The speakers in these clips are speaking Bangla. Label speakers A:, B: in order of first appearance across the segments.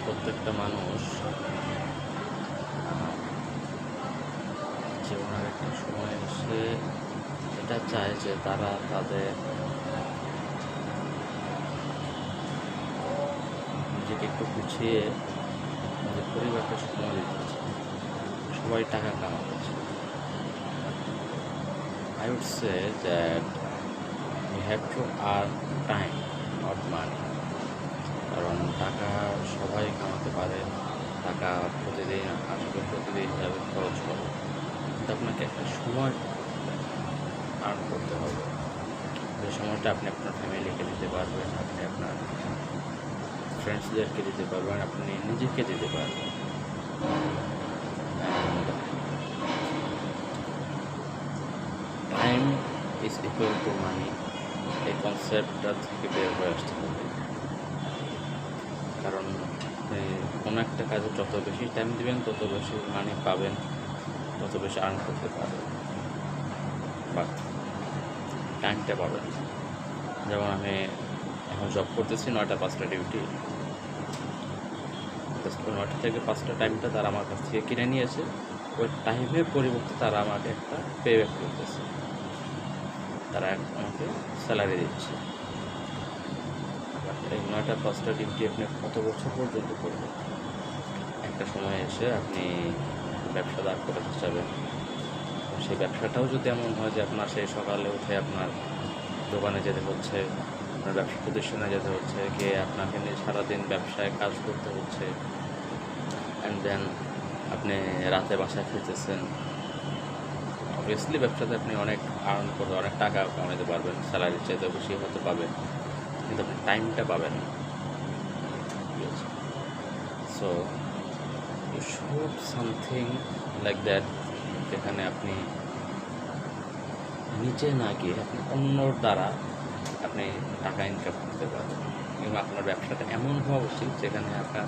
A: প্রত্যেকটা মানুষ জীবনের একটা সময় এসে এটা চায় যে তারা তাদের নিজেকে একটু গুছিয়ে নিজের পরিবারকে সময় দিতে চায়। সবাই টাকা কামাতে চায়। I would say that we have to earn time, not money. কারণ টাকা সবাই কামাতে পারে, টাকা প্রতিদিন আসবে, প্রতিদিন যাবে, খরচ হবে, কিন্তু আপনাকে একটা সময় আর্ন করতে হবে। যে সময়টা আপনি আপনার ফ্যামিলিকে দিতে পারবেন, আপনি আপনার ফ্রেন্ডসদেরকে দিতে পারবেন, আপনি নিজেকে দিতে পারবেন। Time is equal to money, এই কনসেপ্টটা থেকে বের হয়ে আসতে হবে। কারণ কোনো একটা কাজে যত বেশি টাইম দিবেন তত বেশি মানি পাবেন, তত বেশি আর্ন করতে পারবেন, বাট টাইমটা পাবেন। যেমন আমি এখন জব করতেছি 9টা 5টা ডিউটি, 9টা থেকে 5টা টাইমটা তারা আমার কাছ থেকে কিনে নিয়েছে। ওই টাইমের পরিবর্তে তারা আমাকে একটা পে ব্যাক করতেছে, তারা আমাকে স্যালারি দিচ্ছে। এই 9টা 5টা ডিউটি আপনি কত বছর পর্যন্ত করবেন? একটা সময় এসে আপনি ব্যবসা দাঁড় করতে যাবেন। সেই ব্যবসাটাও যদি এমন হয় যে আপনার সেই সকালে উঠে আপনার দোকানে যেতে হচ্ছে, আপনার ব্যবসা প্রতিষ্ঠানে যেতে হচ্ছে, গিয়ে আপনাকে নিয়ে সারাদিন ব্যবসায় কাজ করতে হচ্ছে, অ্যান্ড দেন আপনি রাতে বাসায় ফিরতেছেন। অবভিয়াসলি ব্যবসাতে আপনি অনেক আর্ন করতে, অনেক টাকা কামাতে পারবেন, স্যালারির চাইতে বেশি হতে পাবেন, কিন্তু আপনি টাইমটা পাবেন না। ঠিক আছে? So you should something like that, যেখানে আপনি নিজে না গিয়ে আপনি অন্যর দ্বারা আপনি টাকা ইনকাম করতে পারবেন। এবং আপনার ব্যবসাটা এমন হওয়া উচিত যেখানে আপনার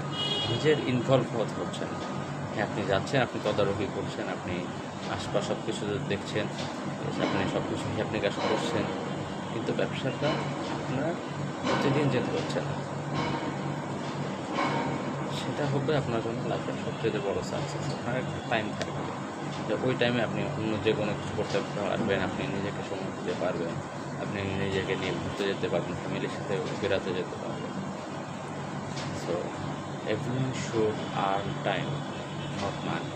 A: নিজের ইনভলভ হতে হচ্ছে না। হ্যাঁ, আপনি যাচ্ছেন, আপনি তদারকি করছেন, আপনি আশপাশ সব কিছু দেখছেন, আপনি সব কিছু হিসাব নিকাশ করছেন, কিন্তু ব্যবসাটা আপনার প্রতিদিন যেতে হচ্ছে না। সেটা হবে আপনার জন্য লাইফের সবচেয়ে বড় সাকসেস। আপনার একটা টাইম থাকবে যে ওই টাইমে আপনি অন্য যে কোনো কিছু করতে পারবেন, আপনি নিজেকে সময় দিতে পারবেন, আপনি নিজেকে নিয়ে ঘুরতে যেতে পারবেন, ফ্যামিলির সাথে বেড়াতে যেতে পারবেন। So everyone should earn time, not money.